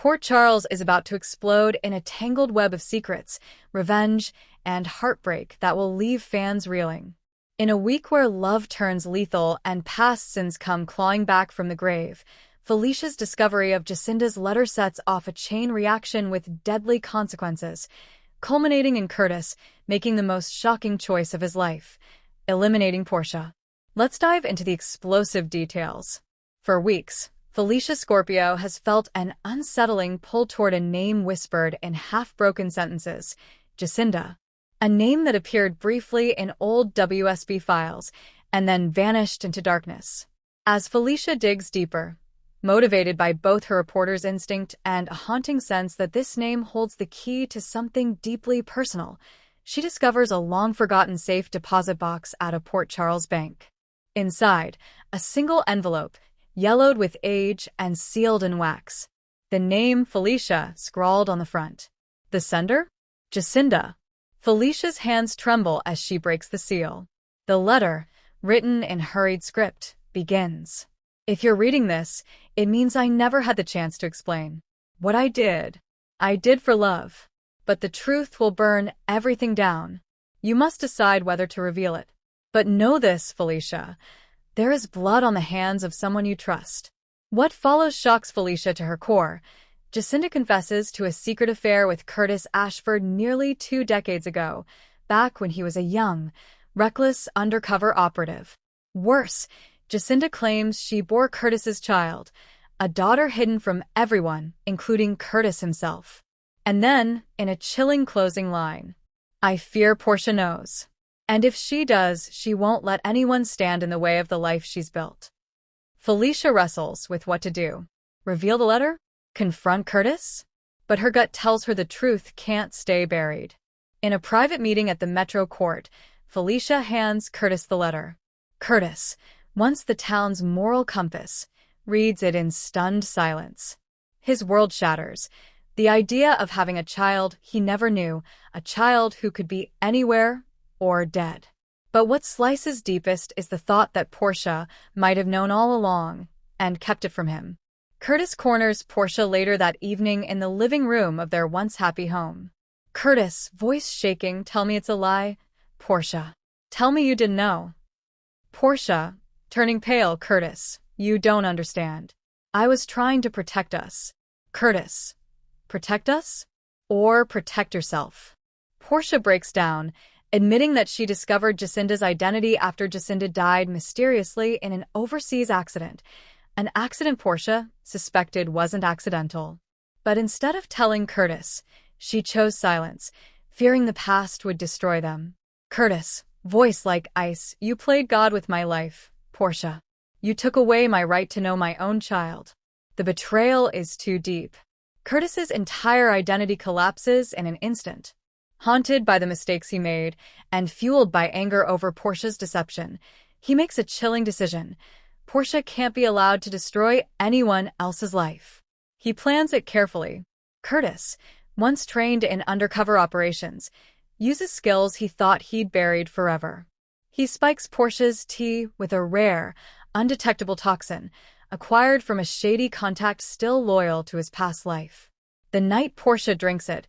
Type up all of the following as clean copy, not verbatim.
Port Charles is about to explode in a tangled web of secrets, revenge, and heartbreak that will leave fans reeling. In a week where love turns lethal and past sins come clawing back from the grave, Felicia's discovery of Jacinda's letter sets off a chain reaction with deadly consequences, culminating in Curtis making the most shocking choice of his life, eliminating Portia. Let's dive into the explosive details. For weeks, Felicia Scorpio has felt an unsettling pull toward a name whispered in half-broken sentences, Jacinda, a name that appeared briefly in old WSB files and then vanished into darkness. As Felicia digs deeper, motivated by both her reporter's instinct and a haunting sense that this name holds the key to something deeply personal, she discovers a long-forgotten safe deposit box at a Port Charles bank. Inside, a single envelope, yellowed with age and sealed in wax. The name Felicia scrawled on the front. The sender? Jacinda. Felicia's hands tremble as she breaks the seal. The letter, written in hurried script, begins. If you're reading this, it means I never had the chance to explain. What I did for love. But the truth will burn everything down. You must decide whether to reveal it. But know this, Felicia. There is blood on the hands of someone you trust. What follows shocks Felicia to her core. Jacinda confesses to a secret affair with Curtis Ashford nearly 2 decades ago, back when he was a young, reckless undercover operative. Worse, Jacinda claims she bore Curtis's child, a daughter hidden from everyone, including Curtis himself. And then, in a chilling closing line, I fear Portia knows. And if she does, she won't let anyone stand in the way of the life she's built. Felicia wrestles with what to do. Reveal the letter? Confront Curtis? But her gut tells her the truth can't stay buried. In a private meeting at the Metro Court, Felicia hands Curtis the letter. Curtis, once the town's moral compass, reads it in stunned silence. His world shatters. The idea of having a child he never knew, a child who could be anywhere or dead. But what slices deepest is the thought that Portia might have known all along and kept it from him. Curtis corners Portia later that evening in the living room of their once happy home. Curtis, voice shaking, tell me it's a lie. Portia, tell me you didn't know. Portia, turning pale, Curtis, you don't understand. I was trying to protect us. Curtis, protect us? Or protect yourself? Portia breaks down, admitting that she discovered Jacinda's identity after Jacinda died mysteriously in an overseas accident, an accident Portia suspected wasn't accidental. But instead of telling Curtis, she chose silence, fearing the past would destroy them. Curtis, voice like ice, you played God with my life, Portia. You took away my right to know my own child. The betrayal is too deep. Curtis's entire identity collapses in an instant. Haunted by the mistakes he made and fueled by anger over Portia's deception, he makes a chilling decision. Portia can't be allowed to destroy anyone else's life. He plans it carefully. Curtis, once trained in undercover operations, uses skills he thought he'd buried forever. He spikes Portia's tea with a rare, undetectable toxin, acquired from a shady contact still loyal to his past life. The night Portia drinks it,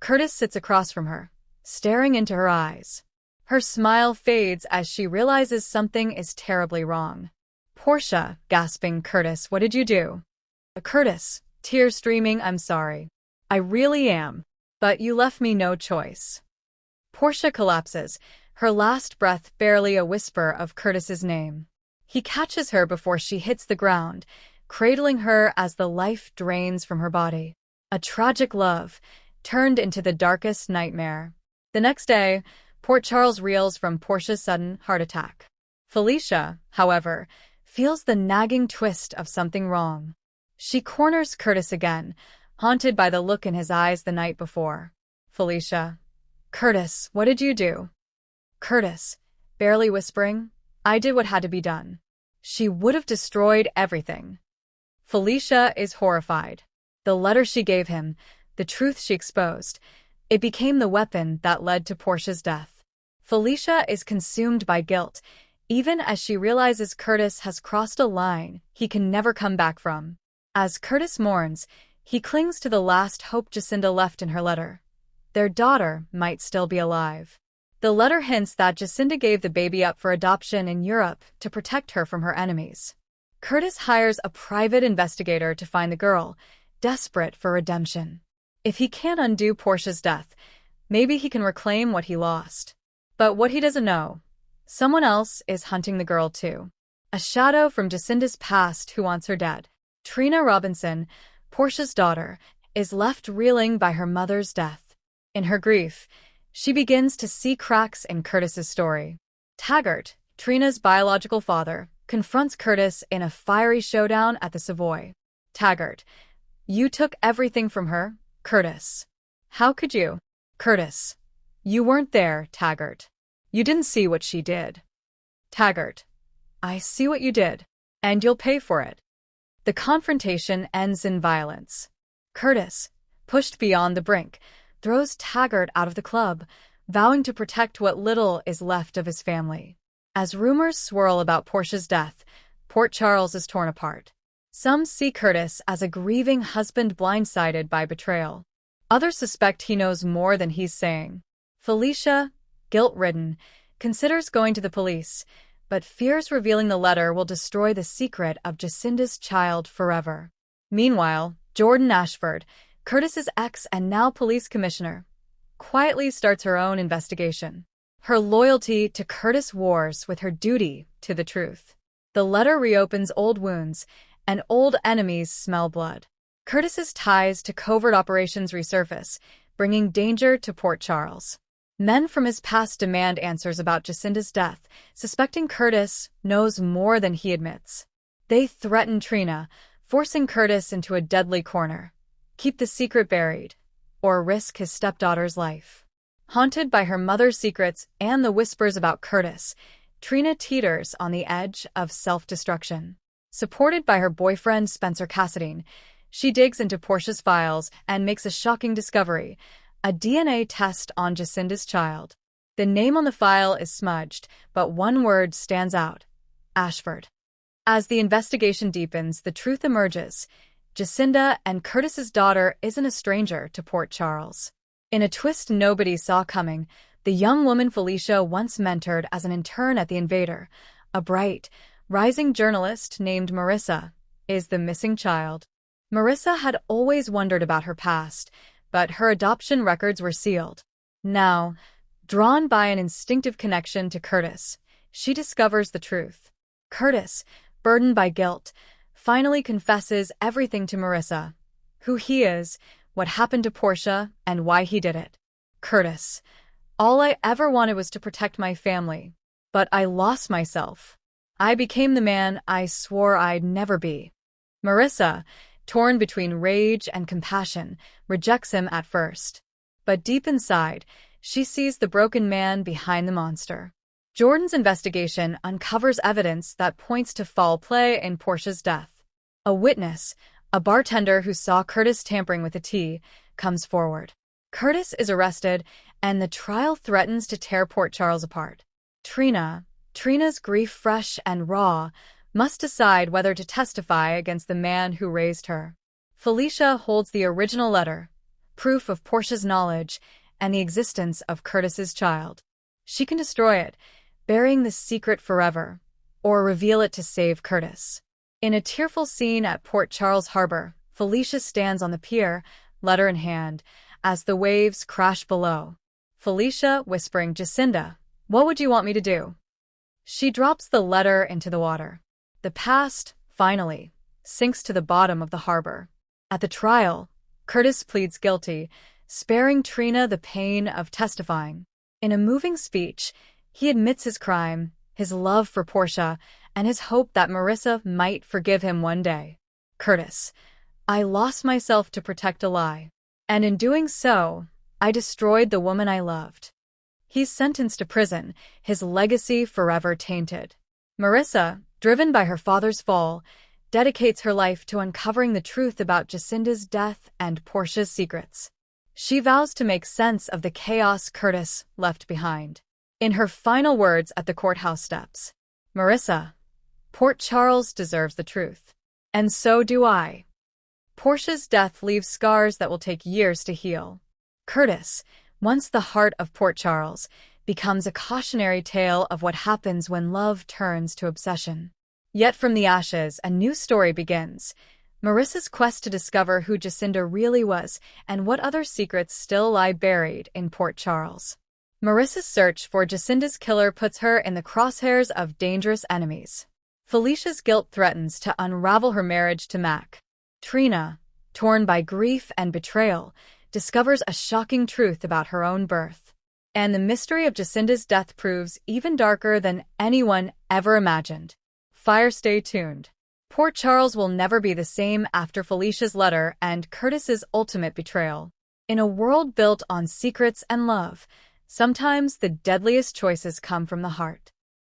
Curtis sits across from her, staring into her eyes. Her smile fades as she realizes something is terribly wrong. Portia, gasping, Curtis, what did you do? Curtis, tears streaming, I'm sorry. I really am. But you left me no choice. Portia collapses, her last breath barely a whisper of Curtis's name. He catches her before she hits the ground, cradling her as the life drains from her body. A tragic love, turned into the darkest nightmare. The next day, Port Charles reels from Portia's sudden heart attack. Felicia, however, feels the nagging twist of something wrong. She corners Curtis again, haunted by the look in his eyes the night before. Felicia, Curtis, what did you do? Curtis, barely whispering, I did what had to be done. She would have destroyed everything. Felicia is horrified. The letter she gave him, the truth she exposed, it became the weapon that led to Portia's death. Felicia is consumed by guilt, even as she realizes Curtis has crossed a line he can never come back from. As Curtis mourns, He clings to the last hope Jacinda left in her letter. Their daughter might still be alive. The letter hints that Jacinda gave the baby up for adoption in Europe to protect her from her enemies. Curtis hires a private investigator to find the girl, desperate for redemption. If he can't undo Portia's death, maybe he can reclaim what he lost. But what he doesn't know, someone else is hunting the girl too. A shadow from Jacinda's past who wants her dead. Trina Robinson, Portia's daughter, is left reeling by her mother's death. In her grief, she begins to see cracks in Curtis's story. Taggart, Trina's biological father, confronts Curtis in a fiery showdown at the Savoy. Taggart: "You took everything from her, Curtis. How could you?" Curtis: "You weren't there, Taggart. You didn't see what she did." Taggart: "I see what you did, and you'll pay for it." The confrontation ends in violence. Curtis, pushed beyond the brink, throws Taggart out of the club, vowing to protect what little is left of his family. As rumors swirl about Portia's death, Port Charles is torn apart. Some see Curtis as a grieving husband blindsided by betrayal. Others suspect he knows more than he's saying. Felicia, guilt-ridden, considers going to the police, but fears revealing the letter will destroy the secret of Jacinda's child forever. Meanwhile, Jordan Ashford, Curtis's ex and now police commissioner, quietly starts her own investigation. Her loyalty to Curtis wars with her duty to the truth. The letter reopens old wounds, and old enemies smell blood. Curtis's ties to covert operations resurface, bringing danger to Port Charles. Men from his past demand answers about Jacinda's death, suspecting Curtis knows more than he admits. They threaten Trina, forcing Curtis into a deadly corner. Keep the secret buried, or risk his stepdaughter's life. Haunted by her mother's secrets and the whispers about Curtis, Trina teeters on the edge of self-destruction. Supported by her boyfriend Spencer Cassadine, she digs into Portia's files and makes a shocking discovery: a DNA test on Jacinda's child. The name on the file is smudged, but one word stands out: Ashford. As the investigation deepens, the truth emerges: Jacinda and Curtis's daughter isn't a stranger to Port Charles. In a twist nobody saw coming, the young woman Felicia once mentored as an intern at the Invader, a bright, rising journalist named Marissa, is the missing child. Marissa had always wondered about her past, but her adoption records were sealed. Now, drawn by an instinctive connection to Curtis, she discovers the truth. Curtis, burdened by guilt, finally confesses everything to Marissa: who he is, what happened to Portia, and why he did it. Curtis: "All I ever wanted was to protect my family. But I lost myself. I became the man I swore I'd never be." Marissa, torn between rage and compassion, rejects him at first. But deep inside, she sees the broken man behind the monster. Jordan's investigation uncovers evidence that points to foul play in Portia's death. A witness, a bartender who saw Curtis tampering with the tea, comes forward. Curtis is arrested, and the trial threatens to tear Port Charles apart. Trina's grief fresh and raw, must decide whether to testify against the man who raised her. Felicia holds the original letter, proof of Portia's knowledge and the existence of Curtis's child. She can destroy it, burying the secret forever, or reveal it to save Curtis. In a tearful scene at Port Charles Harbor, Felicia stands on the pier, letter in hand, as the waves crash below. Felicia whispering, "Jacinda, what would you want me to do?" She drops the letter into the water. The past, finally, sinks to the bottom of the harbor. At the trial, Curtis pleads guilty, sparing Trina the pain of testifying. In a moving speech, he admits his crime, his love for Portia, and his hope that Marissa might forgive him one day. Curtis: "I lost myself to protect a lie. And in doing so, I destroyed the woman I loved." He's sentenced to prison, his legacy forever tainted. Marissa, driven by her father's fall, dedicates her life to uncovering the truth about Jacinda's death and Portia's secrets. She vows to make sense of the chaos Curtis left behind. In her final words at the courthouse steps: "Marissa, Port Charles deserves the truth. And so do I." Portia's death leaves scars that will take years to heal. Curtis, once the heart of Port Charles, becomes a cautionary tale of what happens when love turns to obsession. Yet from the ashes, a new story begins. Marissa's quest to discover who Jacinda really was and what other secrets still lie buried in Port Charles. Marissa's search for Jacinda's killer puts her in the crosshairs of dangerous enemies. Felicia's guilt threatens to unravel her marriage to Mac. Trina, torn by grief and betrayal, discovers a shocking truth about her own birth. And the mystery of Jacinda's death proves even darker than anyone ever imagined. Stay tuned. Port Charles will never be the same after Felicia's letter and Curtis's ultimate betrayal. In a world built on secrets and love, sometimes the deadliest choices come from the heart.